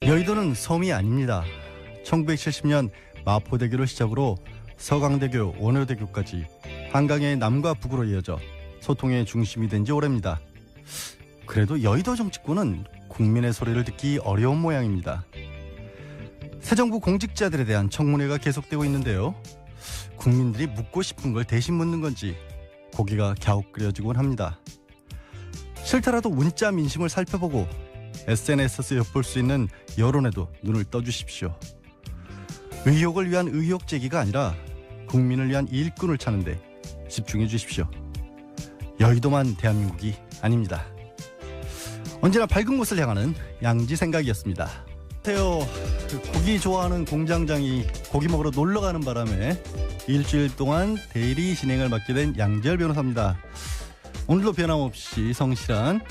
여의도는 섬이 아닙니다. 1970년 마포대교를 시작으로 서강대교, 원효대교까지 한강의 남과 북으로 이어져 소통의 중심이 된 지 오래입니다. 그래도 여의도 정치권은 국민의 소리를 듣기 어려운 모양입니다. 새 정부 공직자들에 대한 청문회가 계속되고 있는데요. 국민들이 묻고 싶은 걸 대신 묻는 건지 고개가 갸웃그려지곤 합니다. 싫더라도 문자 민심을 살펴보고 SNS에서 엿볼 수 있는 여론에도 눈을 떠주십시오. 의혹을 위한 의혹 제기가 아니라 국민을 위한 일꾼을 찾는데 집중해 주십시오. 여의도만 대한민국이 아닙니다. 언제나 밝은 곳을 향하는 양지 생각이었습니다. 안녕하세요. 고기 좋아하는 공장장이 고기 먹으러 놀러 가는 바람에 일주일 동안 대리 진행을 맡게 된 양지열 변호사입니다. 오늘도 변함없이 성실한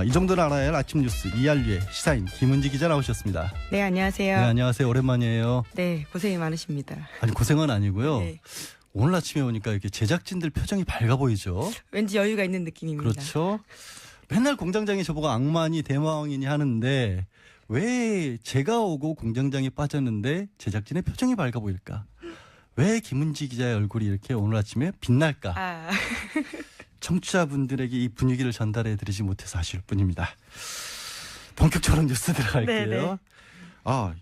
이 정도는 알아야 할 아침 뉴스 이알류의 시사인 김은지 기자 나오셨습니다. 네, 안녕하세요. 네, 안녕하세요. 오랜만이에요. 네, 고생이 많으십니다. 아니, 고생은 아니고요. 네. 오늘 아침에 오니까 이렇게 제작진들 표정이 밝아 보이죠. 왠지 여유가 있는 느낌입니다. 그렇죠. 맨날 공장장이 저보고 악마니 대마왕이니 하는데 왜 제가 오고 공장장이 빠졌는데 제작진의 표정이 밝아 보일까? 왜 김은지 기자의 얼굴이 이렇게 오늘 아침에 빛날까? 청취자분들에게 이 분위기를 전달해 드리지 못해서 아쉬울 뿐입니다. 본격적으로 뉴스 들어갈게요. 네네.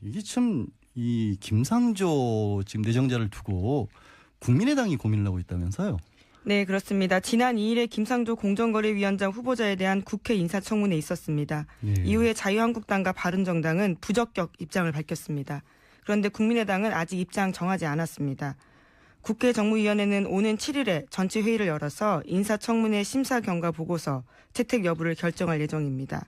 이게 참 이 김상조 지금 내정자를 두고 국민의당이 고민을 하고 있다면서요? 네, 그렇습니다. 지난 2일에 김상조 공정거래위원장 후보자에 대한 국회 인사청문회 있었습니다. 예. 이후에 자유한국당과 바른정당은 부적격 입장을 밝혔습니다. 그런데 국민의당은 아직 입장 정하지 않았습니다. 국회 정무위원회는 오는 7일에 전체 회의를 열어서 인사청문회 심사 경과 보고서 채택 여부를 결정할 예정입니다.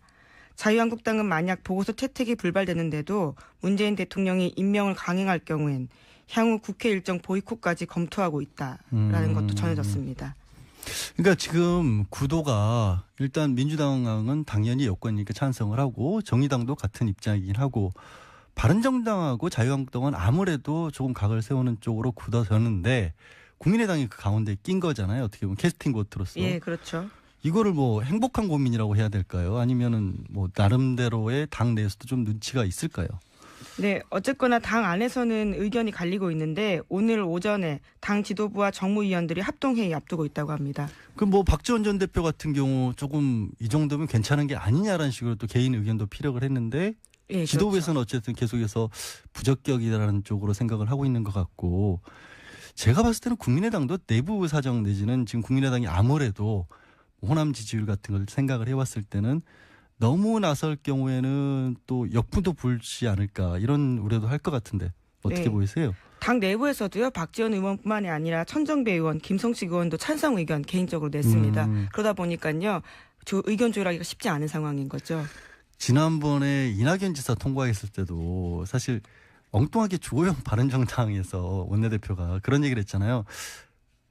자유한국당은 만약 보고서 채택이 불발되는데도 문재인 대통령이 임명을 강행할 경우엔 향후 국회 일정 보이콧까지 검토하고 있다라는 것도 전해졌습니다. 그러니까 지금 구도가 일단 민주당은 당연히 여권이니까 찬성을 하고 정의당도 같은 입장이긴 하고 바른정당하고 자유한국당은 아무래도 조금 각을 세우는 쪽으로 굳어졌는데 국민의당이 그 가운데 낀 거잖아요. 어떻게 보면 캐스팅 보트로서. 예, 그렇죠. 이거를 뭐 행복한 고민이라고 해야 될까요? 아니면은 뭐 나름대로의 당 내에서도 좀 눈치가 있을까요? 네, 어쨌거나 당 안에서는 의견이 갈리고 있는데 오늘 오전에 당 지도부와 정무위원들이 합동회의 앞두고 있다고 합니다. 그럼 뭐 박지원 전 대표 같은 경우 조금 이 정도면 괜찮은 게 아니냐라는 식으로 또 개인 의견도 피력을 했는데 예, 지도부에서는 어쨌든 계속해서 부적격이라는 쪽으로 생각을 하고 있는 것 같고 제가 봤을 때는 국민의당도 내부 사정 내지는 지금 국민의당이 아무래도 호남 지지율 같은 걸 생각을 해왔을 때는 너무 나설 경우에는 또 역부도 불지 않을까 이런 우려도 할 것 같은데 어떻게 네. 보이세요? 당 내부에서도요. 박지원 의원뿐만이 아니라 천정배 의원, 김성식 의원도 찬성 의견 개인적으로 냈습니다. 그러다 보니까요. 의견 조율하기가 쉽지 않은 상황인 거죠. 지난번에 이낙연 지사 통과했을 때도 사실 엉뚱하게 주호영 바른정당에서 원내대표가 그런 얘기를 했잖아요.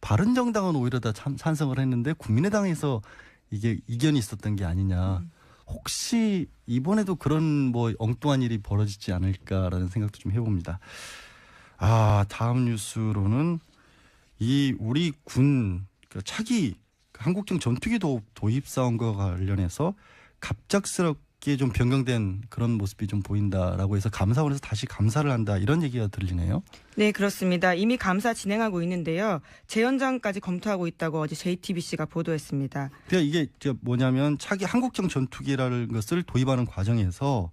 바른정당은 오히려 다 찬성을 했는데 국민의당에서 이게 이견이 있었던 게 아니냐. 혹시 이번에도 그런 뭐 엉뚱한 일이 벌어지지 않을까라는 생각도 좀 해봅니다. 다음 뉴스로는 이 우리 군 차기 한국형 전투기 도입 사항과 관련해서 갑작스럽게 좀 변경된 그런 모습이 좀 보인다라고 해서 감사원에서 다시 감사를 한다 이런 얘기가 들리네요. 네, 그렇습니다. 이미 감사 진행하고 있는데요. 재연장까지 검토하고 있다고 어제 JTBC가 보도했습니다. 그러니까 이게 뭐냐면 차기 한국형 전투기라는 것을 도입하는 과정에서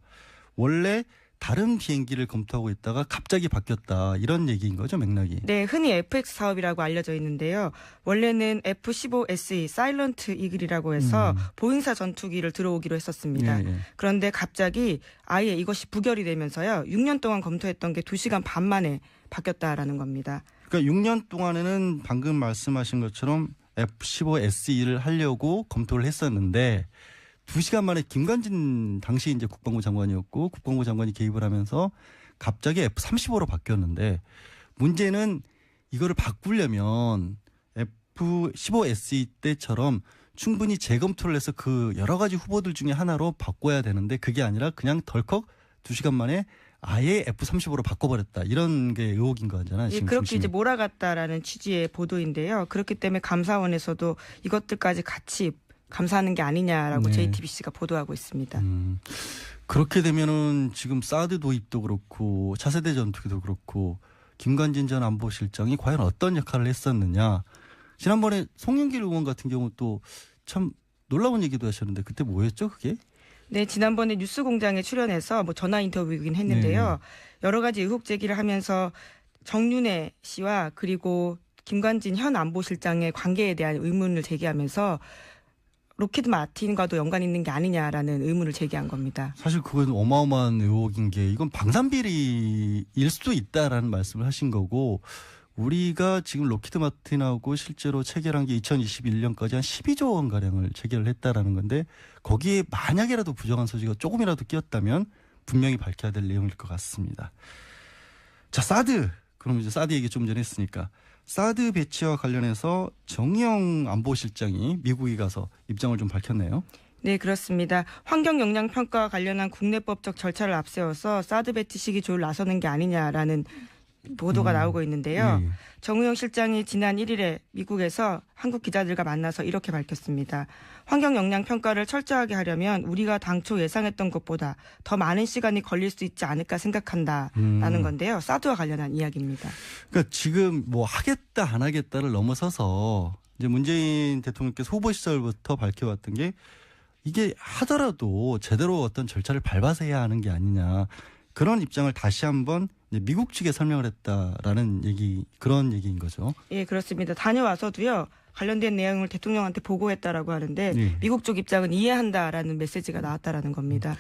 원래 다른 비행기를 검토하고 있다가 갑자기 바뀌었다 이런 얘기인 거죠, 맥락이. 네, 흔히 FX 사업이라고 알려져 있는데요. 원래는 F-15SE 사일런트 이글이라고 해서 보잉사 전투기를 들어오기로 했었습니다. 예. 그런데 갑자기 아예 이것이 부결이 되면서요. 6년 동안 검토했던 게 2시간 반 만에 바뀌었다라는 겁니다. 그러니까 6년 동안에는 방금 말씀하신 것처럼 F-15SE를 하려고 검토를 했었는데 2시간 만에 김관진 당시 이제 국방부 장관이었고 국방부 장관이 개입을 하면서 갑자기 F-35로 바뀌었는데 문제는 이거를 바꾸려면 F-15SE 때처럼 충분히 재검토를 해서 그 여러 가지 후보들 중에 하나로 바꿔야 되는데 그게 아니라 그냥 덜컥 2시간 만에 아예 F-35로 바꿔버렸다. 이런 게 의혹인 거잖아요. 예, 그렇게 이제 몰아갔다라는 취지의 보도인데요. 그렇기 때문에 감사원에서도 이것들까지 같이 감사하는 게 아니냐라고 네. JTBC가 보도하고 있습니다. 그렇게 되면은 지금 사드 도입도 그렇고 차세대 전투기도 그렇고 김관진 전 안보실장이 과연 어떤 역할을 했었느냐. 지난번에 송영길 의원 같은 경우 또 참 놀라운 얘기도 하셨는데 그때 뭐였죠 그게? 네, 지난번에 뉴스공장에 출연해서 뭐 전화 인터뷰이긴 했는데요. 여러 가지 의혹 제기를 하면서 정윤회 씨와 그리고 김관진 현 안보실장의 관계에 대한 의문을 제기하면서 로키드 마틴과도 연관 있는 게 아니냐라는 의문을 제기한 겁니다. 사실 그건 어마어마한 의혹인 게 이건 방산비리일 수도 있다라는 말씀을 하신 거고 우리가 지금 로키드 마틴하고 실제로 체결한 게 2021년까지 한 12조 원 가량을 체결을 했다라는 건데 거기에 만약이라도 부정한 소지가 조금이라도 끼었다면 분명히 밝혀야 될 내용일 것 같습니다. 자, 사드. 그럼 이제 사드 얘기 좀 전에 했으니까 사드 배치와 관련해서 정의용 안보실장이 미국에 가서 입장을 좀 밝혔네요. 네, 그렇습니다. 환경 영향 평가와 관련한 국내법적 절차를 앞세워서 사드 배치 시기 조율 나서는 게 아니냐라는 보도가 나오고 있는데요. 예. 정의용 실장이 지난 1일에 미국에서 한국 기자들과 만나서 이렇게 밝혔습니다. 환경 영향 평가를 철저하게 하려면 우리가 당초 예상했던 것보다 더 많은 시간이 걸릴 수 있지 않을까 생각한다라는 건데요. 사드와 관련한 이야기입니다. 그러니까 지금 뭐 하겠다 안 하겠다를 넘어서서 이제 문재인 대통령께서 후보 시절부터 밝혀왔던 게 이게 하더라도 제대로 어떤 절차를 밟아서 해야 하는 게 아니냐. 그런 입장을 다시 한번 미국 측에 설명을 했다라는 그런 얘기인 거죠. 예, 그렇습니다. 다녀와서도요. 관련된 내용을 대통령한테 보고했다라고 하는데 예. 미국 쪽 입장은 이해한다라는 메시지가 나왔다라는 겁니다.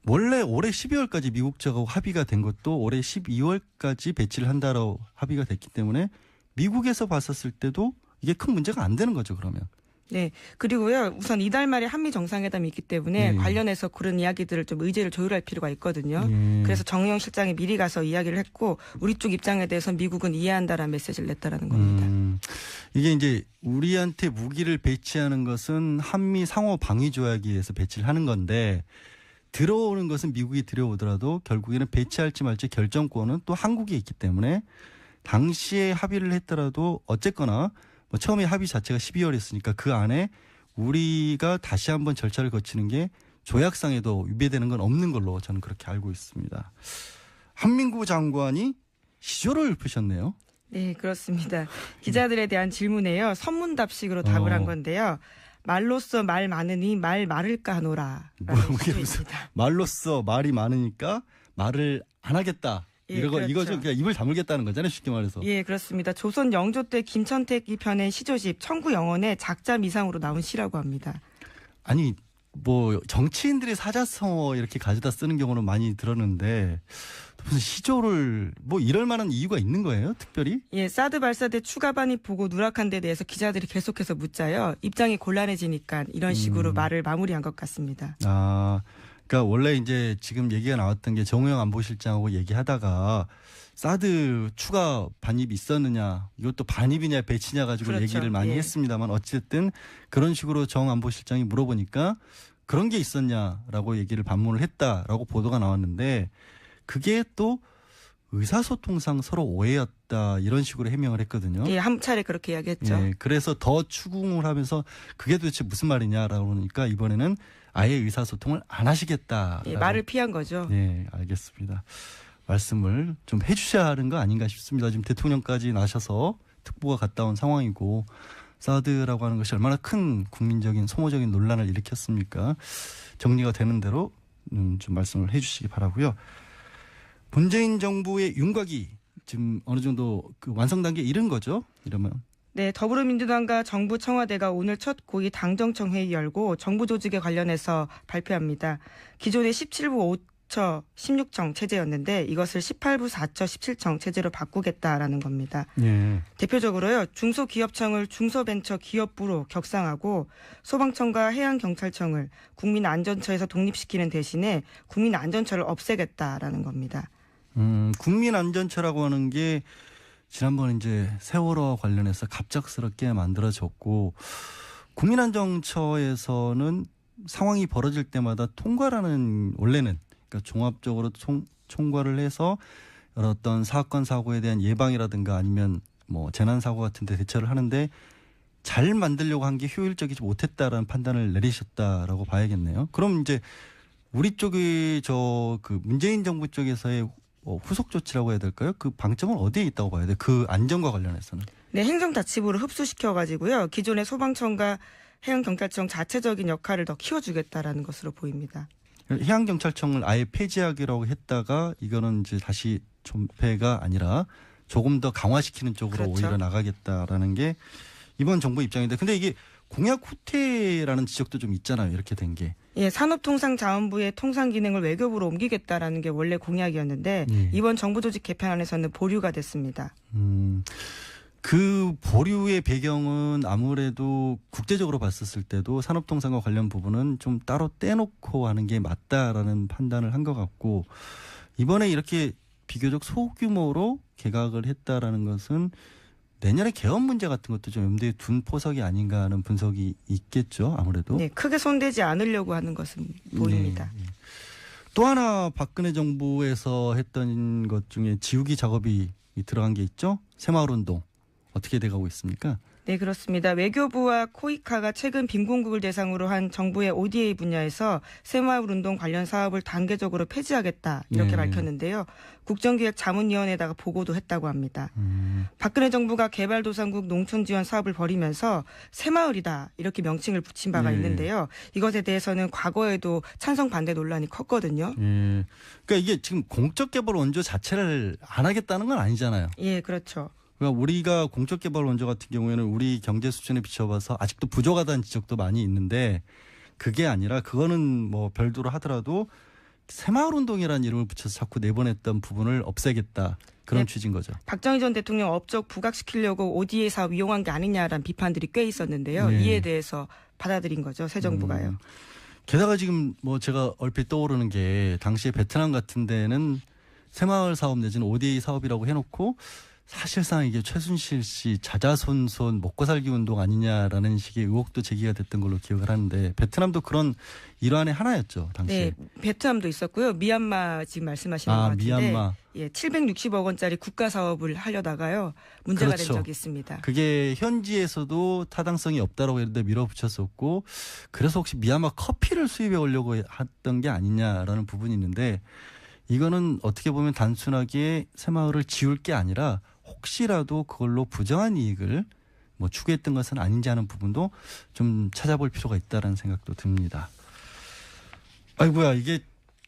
원래 올해 12월까지 미국 측하고 합의가 된 것도 올해 12월까지 배치를 한다로 합의가 됐기 때문에 미국에서 봤었을 때도 이게 큰 문제가 안 되는 거죠, 그러면. 네. 그리고요. 우선 이달 말에 한미 정상회담이 있기 때문에 네. 관련해서 그런 이야기들을 좀 의제를 조율할 필요가 있거든요. 네. 그래서 정의용 실장이 미리 가서 이야기를 했고 우리 쪽 입장에 대해서 미국은 이해한다라는 메시지를 냈다라는 겁니다. 이게 이제 우리한테 무기를 배치하는 것은 한미 상호 방위 조약에 의해서 배치를 하는 건데 들어오는 것은 미국이 들여오더라도 결국에는 배치할지 말지 결정권은 또 한국에 있기 때문에 당시에 합의를 했더라도 어쨌거나 뭐 처음에 합의 자체가 12월이었으니까 그 안에 우리가 다시 한번 절차를 거치는 게 조약상에도 위배되는 건 없는 걸로 저는 그렇게 알고 있습니다. 한민구 장관이 시조를 푸셨네요. 네, 그렇습니다. 기자들에 대한 질문에요. 선문답식으로 답을 한 건데요. 말로써 말 많으니 말 많을까 하노라. 그게 무슨 말로써 말이 많으니까 말을 안 하겠다. 예, 이거죠. 그렇죠. 그냥 입을 다물겠다는 거잖아요. 쉽게 말해서. 예, 그렇습니다. 조선 영조 때 김천택이 펴낸 시조집 청구영언에 작자 미상으로 나온 시라고 합니다. 아니 뭐 정치인들이 사자성어 이렇게 가져다 쓰는 경우는 많이 들었는데 무슨 시조를 뭐 이럴 만한 이유가 있는 거예요? 특별히? 예, 사드 발사대 추가반입 보고 누락한 데 대해서 기자들이 계속해서 묻자요. 입장이 곤란해지니까 이런 식으로 말을 마무리한 것 같습니다. 아, 그러니까 원래 이제 지금 얘기가 나왔던 게 정우영 안보실장하고 얘기하다가 사드 추가 반입이 있었느냐, 이것도 반입이냐 배치냐 가지고 그렇죠. 얘기를 많이 예. 했습니다만 어쨌든 그런 식으로 정 안보실장이 물어보니까 그런 게 있었냐라고 얘기를 반문을 했다라고 보도가 나왔는데 그게 또 의사소통상 서로 오해였다 이런 식으로 해명을 했거든요. 예, 한 차례 그렇게 이야기했죠. 예, 그래서 더 추궁을 하면서 그게 도대체 무슨 말이냐라고 그러니까 이번에는 아예 의사소통을 안 하시겠다. 예, 말을 피한 거죠. 네, 알겠습니다. 말씀을 좀 해주셔야 하는 거 아닌가 싶습니다. 지금 대통령까지 나셔서 특보가 갔다 온 상황이고 사드라고 하는 것이 얼마나 큰 국민적인 소모적인 논란을 일으켰습니까? 정리가 되는 대로 좀 말씀을 해주시기 바라고요. 문재인 정부의 윤곽이 지금 어느 정도 그 완성 단계에 이른 거죠? 이러면. 네, 더불어민주당과 정부 청와대가 오늘 첫 고위 당정청 회의 열고 정부 조직에 관련해서 발표합니다. 기존의 17부 5처 16청 체제였는데 이것을 18부 4처 17청 체제로 바꾸겠다라는 겁니다. 예. 대표적으로요. 중소기업청을 중소벤처기업부로 격상하고 소방청과 해양경찰청을 국민안전처에서 독립시키는 대신에 국민안전처를 없애겠다라는 겁니다. 국민안전처라고 하는 게 지난번 이제 세월호와 관련해서 갑작스럽게 만들어졌고 국민안전처에서는 상황이 벌어질 때마다 통과라는 원래는 그러니까 종합적으로 총괄을 해서 여러 어떤 사건 사고에 대한 예방이라든가 아니면 뭐 재난 사고 같은 데 대처를 하는데 잘 만들려고 한 게 효율적이지 못했다라는 판단을 내리셨다라고 봐야겠네요. 그럼 이제 우리 쪽이 그 문재인 정부 쪽에서의 후속 조치라고 해야 될까요? 그 방점은 어디에 있다고 봐야 돼? 그 안전과 관련해서는. 네, 행정자치부를 흡수시켜가지고요. 기존의 소방청과 해양경찰청 자체적인 역할을 더 키워주겠다라는 것으로 보입니다. 해양경찰청을 아예 폐지하기로 했다가 이거는 이제 다시 존폐가 아니라 조금 더 강화시키는 쪽으로 그렇죠. 오히려 나가겠다라는 게 이번 정부 입장인데, 근데 이게 공약 후퇴라는 지적도 좀 있잖아요. 이렇게 된 게. 예, 산업통상자원부의 통상 기능을 외교부로 옮기겠다라는 게 원래 공약이었는데 이번 정부 조직 개편안에서는 보류가 됐습니다. 그 보류의 배경은 아무래도 국제적으로 봤었을 때도 산업통상과 관련 부분은 좀 따로 떼놓고 하는 게 맞다라는 판단을 한 것 같고, 이번에 이렇게 비교적 소규모로 개각을 했다라는 것은 내년에 개헌 문제 같은 것도 좀 염두에 둔 포석이 아닌가 하는 분석이 있겠죠. 아무래도. 네, 크게 손대지 않으려고 하는 것은 보입니다. 네. 또 하나 박근혜 정부에서 했던 것 중에 지우기 작업이 들어간 게 있죠. 새마을운동. 어떻게 돼가고 있습니까? 네, 그렇습니다. 외교부와 코이카가 최근 빈공국을 대상으로 한 정부의 ODA 분야에서 새마을운동 관련 사업을 단계적으로 폐지하겠다 이렇게 네. 밝혔는데요. 국정기획자문위원회에다가 보고도 했다고 합니다. 박근혜 정부가 개발도상국 농촌지원 사업을 벌이면서 새마을이다 이렇게 명칭을 붙인 바가 네. 있는데요. 이것에 대해서는 과거에도 찬성 반대 논란이 컸거든요. 예. 그러니까 이게 지금 공적개발 원조 자체를 안 하겠다는 건 아니잖아요. 예, 그렇죠. 그러니까 우리가 공적개발 원조 같은 경우에는 우리 경제 수준에 비춰봐서 아직도 부족하다는 지적도 많이 있는데, 그게 아니라 그거는 뭐 별도로 하더라도 새마을운동이라는 이름을 붙여서 자꾸 내보냈던 부분을 없애겠다. 그런 네. 취지인 거죠. 박정희 전 대통령 업적 부각시키려고 ODA 사업 이용한 게 아니냐라는 비판들이 꽤 있었는데요. 네. 이에 대해서 받아들인 거죠. 새 정부가요. 게다가 지금 뭐 제가 얼핏 떠오르는 게, 당시에 베트남 같은 데는 새마을 사업 내지는 ODA 사업이라고 해놓고 사실상 이게 최순실 씨 자자손손 먹고살기 운동 아니냐라는 식의 의혹도 제기가 됐던 걸로 기억을 하는데, 베트남도 그런 일환의 하나였죠, 당시에. 네, 베트남도 있었고요. 미얀마 지금 말씀하시는 것 같은데, 미얀마. 예, 760억 원짜리 국가 사업을 하려다가요 문제가 그렇죠. 된 적이 있습니다. 그게 현지에서도 타당성이 없다라고 했는데 밀어붙였었고, 그래서 혹시 미얀마 커피를 수입해 오려고 했던 게 아니냐라는 부분이 있는데, 이거는 어떻게 보면 단순하게 새마을을 지울 게 아니라 혹시라도 그걸로 부정한 이익을 뭐 추구했던 것은 아닌지 하는 부분도 좀 찾아볼 필요가 있다라는 생각도 듭니다. 아이고야, 이게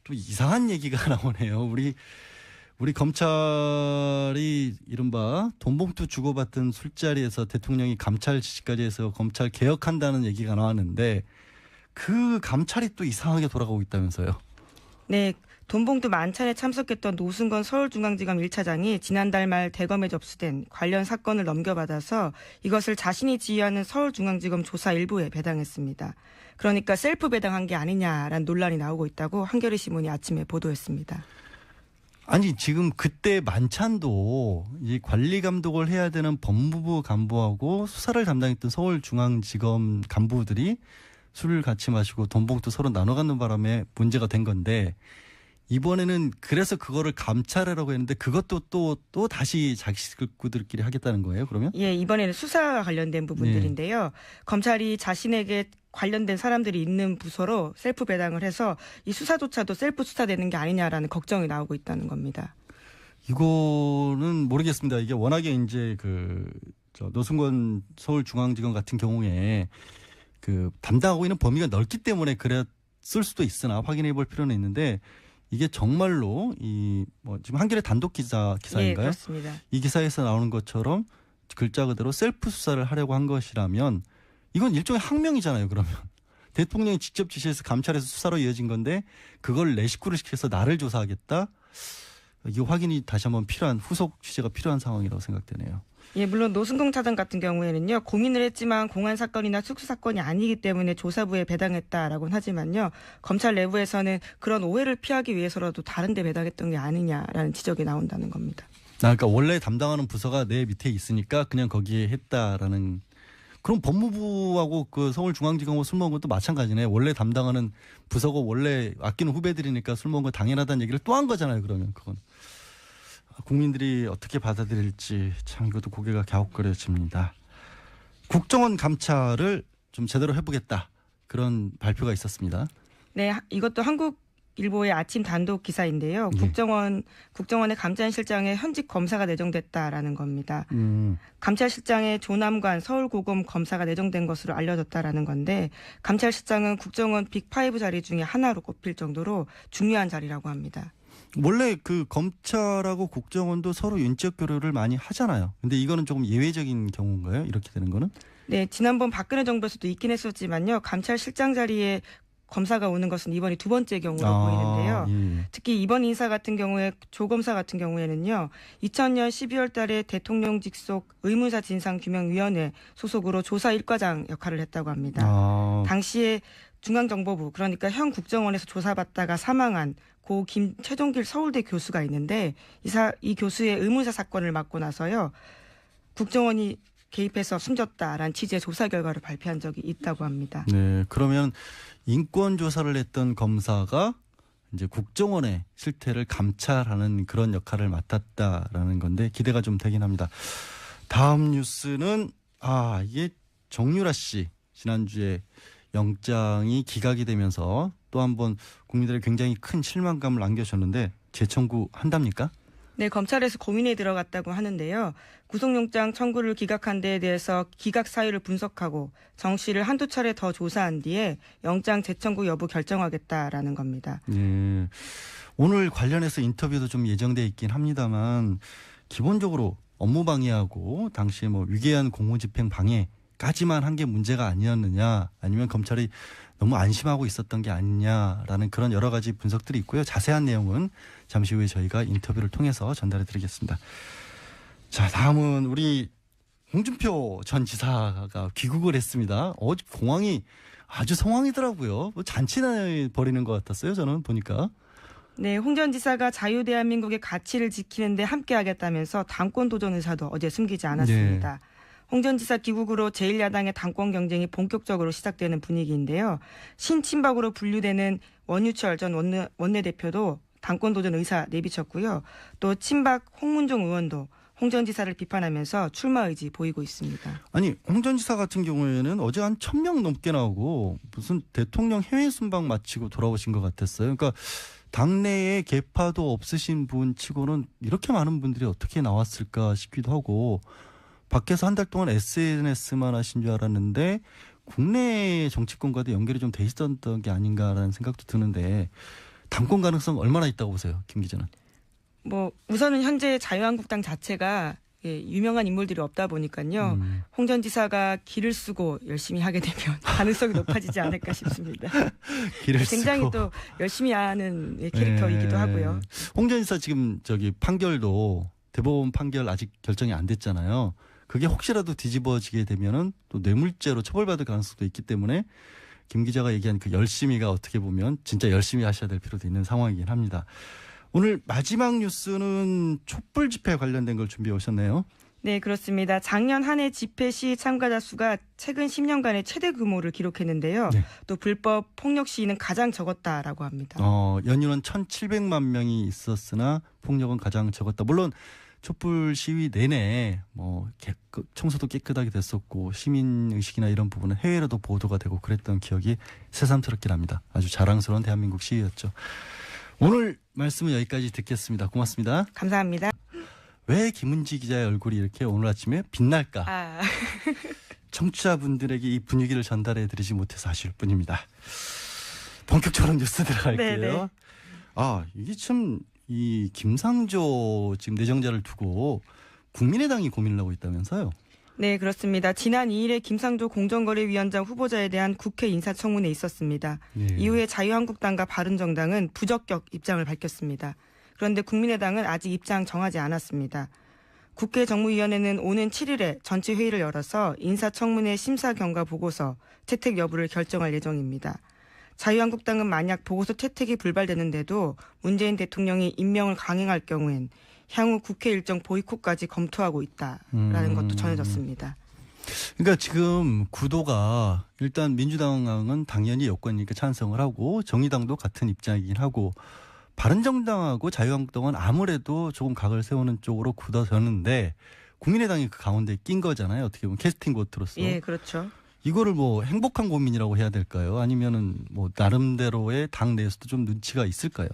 또 이상한 얘기가 나오네요. 우리 검찰이 이른바 돈봉투 주고받던 술자리에서 대통령이 감찰 지시까지 해서 검찰 개혁한다는 얘기가 나왔는데, 그 감찰이 또 이상하게 돌아가고 있다면서요. 네, 돈봉투 만찬에 참석했던 노승건 서울중앙지검 1차장이 지난달 말 대검에 접수된 관련 사건을 넘겨받아서 이것을 자신이 지휘하는 서울중앙지검 조사 일부에 배당했습니다. 그러니까 셀프 배당한 게 아니냐라는 논란이 나오고 있다고 한겨레 신문이 아침에 보도했습니다. 아니, 지금 그때 만찬도 이 관리 감독을 해야 되는 법무부 간부하고 수사를 담당했던 서울중앙지검 간부들이 술을 같이 마시고 돈봉투 서로 나눠 갖는 바람에 문제가 된 건데, 이번에는 그래서 그거를 감찰하라고 했는데 그것도 또 다시 자기 식구들끼리 하겠다는 거예요, 그러면? 예, 이번에는 수사와 관련된 부분들인데요. 검찰이 자신에게 관련된 사람들이 있는 부서로 셀프 배당을 해서 이 수사조차도 셀프 수사되는 게 아니냐라는 걱정이 나오고 있다는 겁니다. 이거는 모르겠습니다. 이게 워낙에 이제 노승건 서울중앙지검 같은 경우에 그 담당하고 있는 범위가 넓기 때문에 그랬을 수도 있으나 확인해 볼 필요는 있는데, 이게 정말로 지금 한겨레 단독 기사인가요? 예, 그렇습니다. 이 기사에서 나오는 것처럼 글자 그대로 셀프 수사를 하려고 한 것이라면 이건 일종의 항명이잖아요. 그러면 대통령이 직접 지시해서 감찰해서 수사로 이어진 건데, 그걸 내 식구를 시켜서 나를 조사하겠다. 이게 확인이 다시 한번 필요한, 후속 취재가 필요한 상황이라고 생각되네요. 예, 물론 노승동 차장 같은 경우에는요, 고민을 했지만 공안 사건이나 특수 사건이 아니기 때문에 조사부에 배당했다라고는 하지만요, 검찰 내부에서는 그런 오해를 피하기 위해서라도 다른 데 배당했던 게 아니냐라는 지적이 나온다는 겁니다. 그러니까 원래 담당하는 부서가 내 밑에 있으니까 그냥 거기에 했다라는. 그럼 법무부하고 그 서울중앙지검하고 술 먹은 것도 마찬가지네. 원래 담당하는 부서고 원래 아끼는 후배들이니까 술 먹은 거 당연하다는 얘기를 또 한 거잖아요. 그러면 그건. 국민들이 어떻게 받아들일지 참 이것도 고개가 갸웃거려집니다. 국정원 감찰을 좀 제대로 해보겠다, 그런 발표가 있었습니다. 네, 이것도 한국 일보의 아침 단독 기사인데요. 네. 국정원의 감찰실장에 현직 검사가 내정됐다라는 겁니다. 음. 감찰실장에 조남관 서울고검 검사가 내정된 것으로 알려졌다라는 건데 감찰실장은 국정원 빅5 자리 중에 하나로 꼽힐 정도로 중요한 자리라고 합니다. 원래 그 검찰하고 국정원도 서로 인적 교류를 많이 하잖아요. 근데 이거는 조금 예외적인 경우인가요? 이렇게 되는 거는? 네, 지난번 박근혜 정부에서도 있긴 했었지만요. 감찰실장 자리에 검사가 오는 것은 이번이 두 번째 경우로 보이는데요. 예. 특히 이번 인사 같은 경우에 조 검사 같은 경우에는요. 2000년 12월 달에 대통령 직속 의문사 진상규명위원회 소속으로 조사 1과장 역할을 했다고 합니다. 당시에 중앙정보부 그러니까 현 국정원에서 조사받다가 사망한 고 최종길 서울대 교수가 있는데 이 교수의 의문사 사건을 맡고 나서요. 국정원이 개입해서 숨졌다라는 취지의 조사 결과를 발표한 적이 있다고 합니다. 네, 그러면 인권 조사를 했던 검사가 이제 국정원의 실태를 감찰하는 그런 역할을 맡았다라는 건데 기대가 좀 되긴 합니다. 다음 뉴스는 이게 정유라 씨 지난주에 영장이 기각이 되면서 또 한 번 국민들의 굉장히 큰 실망감을 안겨줬는데 재청구 한답니까? 네, 검찰에서 고민에 들어갔다고 하는데요. 구속영장 청구를 기각한 데에 대해서 기각 사유를 분석하고 정 씨를 한두 차례 더 조사한 뒤에 영장 재청구 여부 결정하겠다라는 겁니다. 네. 오늘 관련해서 인터뷰도 좀 예정돼 있긴 합니다만 기본적으로 업무 방해하고 당시에 뭐 위계한 공무집행 방해까지만 한 게 문제가 아니었느냐 아니면 검찰이 너무 안심하고 있었던 게 아니냐라는 그런 여러 가지 분석들이 있고요. 자세한 내용은 잠시 후에 저희가 인터뷰를 통해서 전달해 드리겠습니다. 자, 다음은 우리 홍준표 전 지사가 귀국을 했습니다. 어제 공항이 아주 성황이더라고요. 뭐 잔치나 벌이는 것 같았어요. 저는 보니까. 네, 홍 전 지사가 자유대한민국의 가치를 지키는데 함께하겠다면서 당권 도전 의사도 어제 숨기지 않았습니다. 네. 홍 전 지사 귀국으로 제1야당의 당권 경쟁이 본격적으로 시작되는 분위기인데요. 신친박으로 분류되는 원유철 전 원내대표도 당권 도전 의사 내비쳤고요. 또 친박 홍문종 의원도 홍 전 지사를 비판하면서 출마 의지 보이고 있습니다. 아니, 홍 전 지사 같은 경우에는 어제 한 1,000명 넘게 나오고 무슨 대통령 해외 순방 마치고 돌아오신 것 같았어요. 그러니까 당내에 계파도 없으신 분 치고는 이렇게 많은 분들이 어떻게 나왔을까 싶기도 하고 밖에서 한 달 동안 SNS만 하신 줄 알았는데 국내 정치권과도 연결이 좀 돼 있었던 게 아닌가라는 생각도 드는데 당권 가능성 얼마나 있다고 보세요, 김 기자는? 뭐 우선은 현재 자유한국당 자체가 유명한 인물들이 없다 보니까요. 홍 전 지사가 길을 쓰고 열심히 하게 되면 가능성이 높아지지 않을까 싶습니다. 길을 굉장히 쓰고. 또 열심히 하는 캐릭터이기도 하고요. 홍 전 지사 지금 판결도 대법원 판결 아직 결정이 안 됐잖아요. 그게 혹시라도 뒤집어지게 되면은 또 뇌물죄로 처벌받을 가능성도 있기 때문에 김 기자가 얘기한 그 열심히가 어떻게 보면 진짜 열심히 하셔야 될 필요도 있는 상황이긴 합니다. 오늘 마지막 뉴스는 촛불 집회 관련된 걸 준비해 오셨네요. 네, 그렇습니다. 작년 한 해 집회 시 참가자 수가 최근 10년간의 최대 규모를 기록했는데요. 네. 또 불법 폭력 시위는 가장 적었다라고 합니다. 연일은 1,700만 명이 있었으나 폭력은 가장 적었다. 물론 촛불 시위 내내 청소도 깨끗하게 됐었고 시민 의식이나 이런 부분은 해외로도 보도가 되고 그랬던 기억이 새삼스럽긴 합니다. 아주 자랑스러운 대한민국 시위였죠. 오늘 말씀은 여기까지 듣겠습니다. 고맙습니다. 감사합니다. 왜 김은지 기자의 얼굴이 이렇게 오늘 아침에 빛날까? 청취자분들에게 이 분위기를 전달해 드리지 못해서 아쉬울 뿐입니다. 본격적으로 뉴스 들어갈게요. 네네. 이게 참 이 김상조 지금 내정자를 두고 국민의당이 고민을 하고 있다면서요? 네, 그렇습니다. 지난 2일에 김상조 공정거래위원장 후보자에 대한 국회 인사청문회에 있었습니다. 네. 이후에 자유한국당과 바른정당은 부적격 입장을 밝혔습니다. 그런데 국민의당은 아직 입장 정하지 않았습니다. 국회 정무위원회는 오는 7일에 전체 회의를 열어서 인사청문회 심사 경과 보고서 채택 여부를 결정할 예정입니다. 자유한국당은 만약 보고서 채택이 불발되는데도 문재인 대통령이 임명을 강행할 경우엔 향후 국회 일정 보이콧까지 검토하고 있다라는 것도 전해졌습니다. 그러니까 지금 구도가 일단 민주당은 당연히 여권이니까 찬성을 하고 정의당도 같은 입장이긴 하고 바른정당하고 자유한국당은 아무래도 조금 각을 세우는 쪽으로 굳어졌는데 국민의당이 그 가운데 낀 거잖아요. 어떻게 보면 캐스팅 보트로서. 예, 그렇죠. 이거를 뭐 행복한 고민이라고 해야 될까요? 아니면은 뭐 나름대로의 당 내에서도 좀 눈치가 있을까요?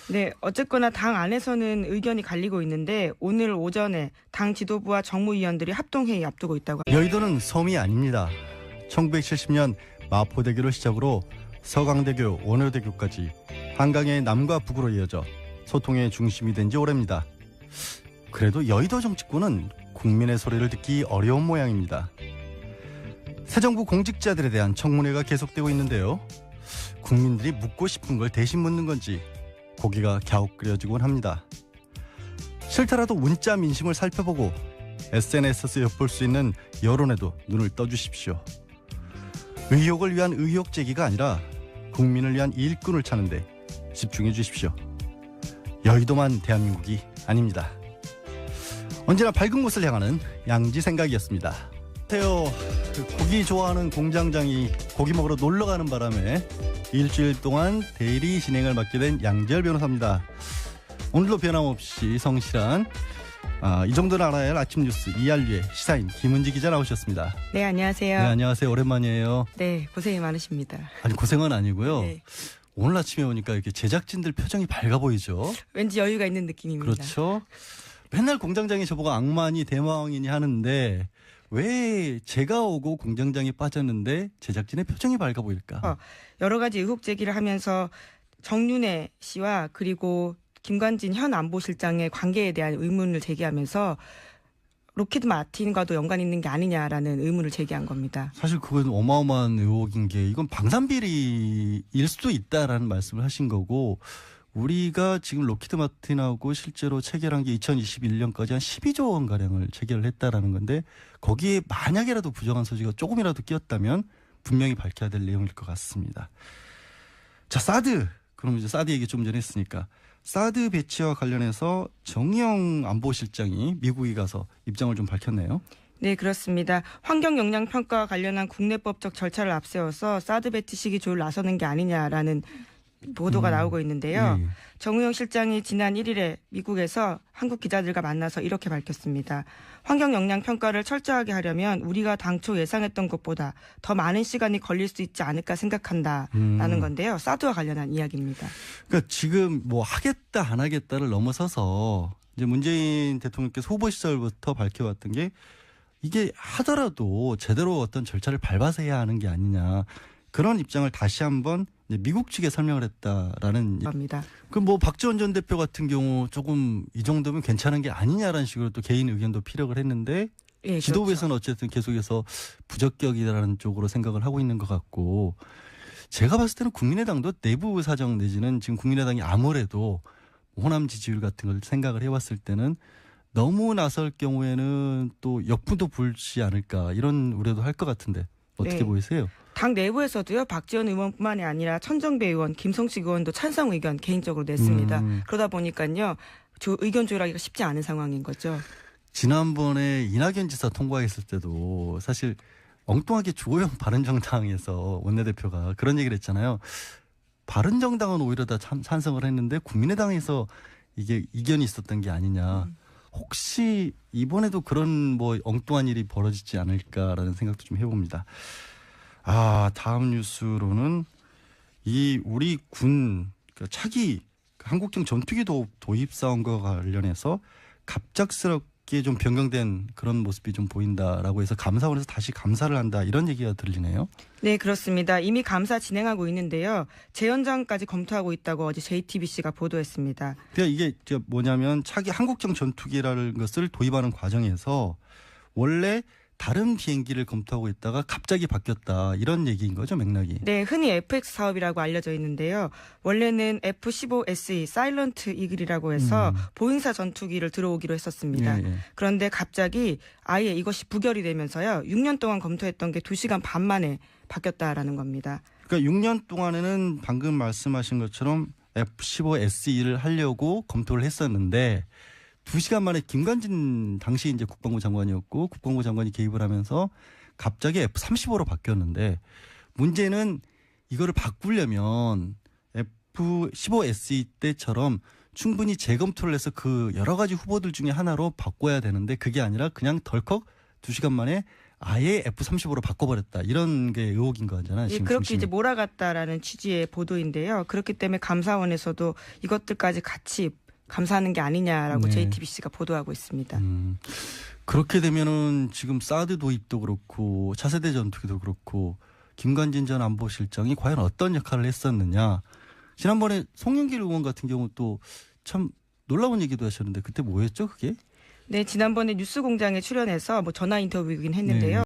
네, 어쨌거나 당 안에서는 의견이 갈리고 있는데 오늘 오전에 당 지도부와 정무위원들이 합동회의 앞두고 있다고 합니다. 여의도는 섬이 아닙니다. 1970년 마포대교를 시작으로 서강대교, 원효대교까지 한강의 남과 북으로 이어져 소통의 중심이 된 지 오래입니다. 그래도 여의도 정치권은 국민의 소리를 듣기 어려운 모양입니다. 새 정부 공직자들에 대한 청문회가 계속되고 있는데요. 국민들이 묻고 싶은 걸 대신 묻는 건지 고개가 갸웃그려지곤 합니다. 싫더라도 문자 민심을 살펴보고 SNS에서 엿볼 수 있는 여론에도 눈을 떠주십시오. 의혹을 위한 의혹 제기가 아니라 국민을 위한 일꾼을 찾는데 집중해 주십시오. 여의도만 대한민국이 아닙니다. 언제나 밝은 곳을 향하는 양지 생각이었습니다. 안녕하세요. 고기 좋아하는 공장장이 고기 먹으러 놀러 가는 바람에 일주일 동안 대리 진행을 맡게 된 양재열 변호사입니다. 오늘도 변함없이 성실한 이 정도는 알아야 할 아침 뉴스 이알류의 시사인 김은지 기자 나오셨습니다. 네, 안녕하세요. 네, 안녕하세요. 오랜만이에요. 네, 고생이 많으십니다. 아니 고생은 아니고요. 네. 오늘 아침에 오니까 이렇게 제작진들 표정이 밝아 보이죠. 왠지 여유가 있는 느낌입니다. 그렇죠. 맨날 공장장이 저보고 악마니 대마왕이니 하는데 왜 제가 오고 공장장이 빠졌는데 제작진의 표정이 밝아 보일까? 여러 가지 의혹 제기를 하면서 정윤회 씨와 그리고 김관진 현 안보실장의 관계에 대한 의문을 제기하면서 로키드 마틴과도 연관이 있는 게 아니냐라는 의문을 제기한 겁니다. 사실 그건 어마어마한 의혹인 게 이건 방산비리일 수도 있다라는 말씀을 하신 거고 우리가 지금 로키드 마틴하고 실제로 체결한 게 2021년까지 한 12조 원 가량을 체결을 했다라는 건데 거기에 만약이라도 부정한 소지가 조금이라도 끼었다면 분명히 밝혀야 될 내용일 것 같습니다. 자, 사드. 그럼 이제 사드 얘기 좀 전에 했으니까 사드 배치와 관련해서 정의용 안보실장이 미국에 가서 입장을 좀 밝혔네요. 네, 그렇습니다. 환경영향평가와 관련한 국내법적 절차를 앞세워서 사드 배치 시기 조율 나서는 게 아니냐라는 보도가 나오고 있는데요. 예. 정의용 실장이 지난 1일에 미국에서 한국 기자들과 만나서 이렇게 밝혔습니다. 환경영향평가를 철저하게 하려면 우리가 당초 예상했던 것보다 더 많은 시간이 걸릴 수 있지 않을까 생각한다라는 건데요. 사드와 관련한 이야기입니다. 그러니까 지금 뭐 하겠다 안 하겠다를 넘어서서 이제 문재인 대통령께서 후보 시절부터 밝혀왔던 게 이게 하더라도 제대로 어떤 절차를 밟아서 해야 하는 게 아니냐. 그런 입장을 다시 한번 미국 측에 설명을 했다라는 겁니다. 그 뭐 박지원 전 대표 같은 경우 조금 이 정도면 괜찮은 게 아니냐라는 식으로 또 개인 의견도 피력을 했는데 예, 지도부에서는 어쨌든 계속해서 부적격이라는 쪽으로 생각을 하고 있는 것 같고 제가 봤을 때는 국민의당도 내부 사정 내지는 지금 국민의당이 아무래도 호남 지지율 같은 걸 생각을 해왔을 때는 너무 나설 경우에는 또 역부도 불지 않을까 이런 우려도 할 것 같은데 어떻게 네. 보이세요? 당 내부에서도요. 박지원 의원뿐만이 아니라 천정배 의원, 김성식 의원도 찬성 의견 개인적으로 냈습니다. 그러다 보니까요. 의견 조율하기가 쉽지 않은 상황인 거죠. 지난번에 이낙연 지사 통과했을 때도 사실 엉뚱하게 주호영 바른정당에서 원내대표가 그런 얘기를 했잖아요. 바른정당은 오히려 다 찬성을 했는데 국민의당에서 이게 이견이 있었던 게 아니냐. 혹시 이번에도 그런 뭐 엉뚱한 일이 벌어지지 않을까라는 생각도 좀 해봅니다. 다음 뉴스로는 이 우리 군 차기 한국형 전투기 도입 사업과 관련해서 갑작스럽게 좀 변경된 그런 모습이 좀 보인다라고 해서 감사원에서 다시 감사를 한다 이런 얘기가 들리네요. 네, 그렇습니다. 이미 감사 진행하고 있는데요. 재연장까지 검토하고 있다고 어제 JTBC가 보도했습니다. 그러니까 이게 뭐냐면 차기 한국형 전투기라는 것을 도입하는 과정에서 원래 다른 비행기를 검토하고 있다가 갑자기 바뀌었다 이런 얘기인 거죠, 맥락이. 네, 흔히 FX 사업이라고 알려져 있는데요. 원래는 F-15SE 사일런트 이글이라고 해서 보잉사 전투기를 들어오기로 했었습니다. 예. 그런데 갑자기 아예 이것이 부결이 되면서요. 6년 동안 검토했던 게 2시간 반 만에 바뀌었다라는 겁니다. 그러니까 6년 동안에는 방금 말씀하신 것처럼 F-15SE를 하려고 검토를 했었는데 2시간 만에 김관진 당시 이제 국방부 장관이었고 국방부 장관이 개입을 하면서 갑자기 F-35로 바뀌었는데 문제는 이거를 바꾸려면 F-15SE 때처럼 충분히 재검토를 해서 그 여러 가지 후보들 중에 하나로 바꿔야 되는데 그게 아니라 그냥 덜컥 2시간 만에 아예 F-35로 바꿔버렸다. 이런 게 의혹인 거잖아요. 예, 지금 그렇게 중심이. 이제 몰아갔다라는 취지의 보도인데요. 그렇기 때문에 감사원에서도 이것들까지 같이 감사하는 게 아니냐라고 네. JTBC가 보도하고 있습니다. 그렇게 되면은 지금 사드 도입도 그렇고 차세대 전투기도 그렇고 김관진 전 안보실장이 과연 어떤 역할을 했었느냐. 지난번에 송영길 의원 같은 경우 또 참 놀라운 얘기도 하셨는데 그때 뭐였죠 그게? 네, 지난번에 뉴스공장에 출연해서 뭐 전화 인터뷰이긴 했는데요. 네.